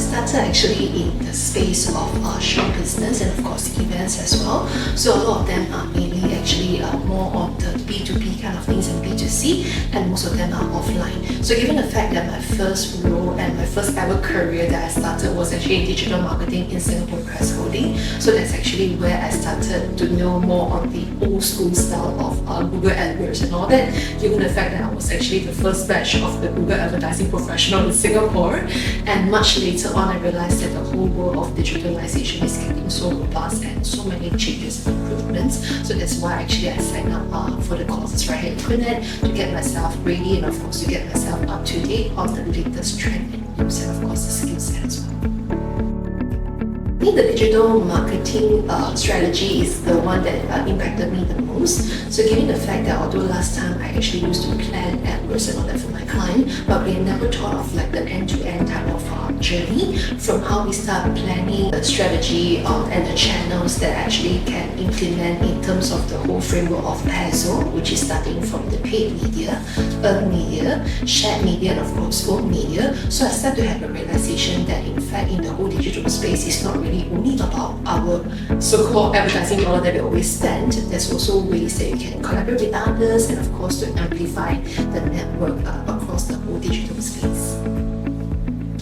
started actually in the space of show business and of course events as well. So a lot of them are mainly actually more on the B2B kind of things and B2C, and most of them are offline. So given the fact that my first role and my first ever career that I started was actually in digital marketing in Singapore Press Holding, so that's actually where I started to know more on the old school style of Google AdWords and all that, given the fact that I was actually the first batch of the Google advertising professional in Singapore. And much later on, I realized that the whole world of digitalization is getting so robust and so many changes and improvements. So that's why actually I signed up for the courses right here at Equinet to get myself ready and of course to get myself up to date on the latest trend and news and of course the skill set as well. I think the digital marketing strategy is the one that impacted me the most. So given the fact that although last time I actually used to plan AdWords and all that for my client, but we never thought of like the end-to-end type of journey from how we start planning the strategy and the channels that actually can implement in terms of the whole framework of PESO, which is starting from the paid media, earned media, shared media, and of course owned media. So I started to have a realization that in fact in the whole digital space, it's not really only about our so-called advertising dollar that we always spend. There's also ways that you can collaborate with others and of course to amplify the network across the whole digital space.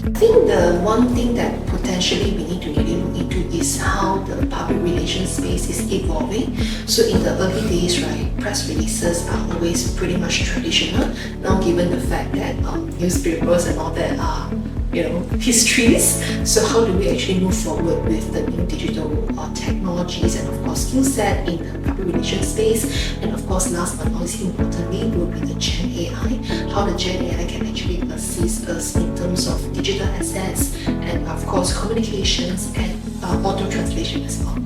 I think the one thing that potentially we need to really look into is how the public relations space is evolving. So in the early days, right, press releases are always pretty much traditional. Now given the fact that newspapers and all that are histories. So how do we actually move forward with the new digital technologies and of course skill set in the public relations space? And of course, last but not least importantly, will be the Gen AI. How the Gen AI can actually assist us in terms of digital assets and of course communications and auto translation as well.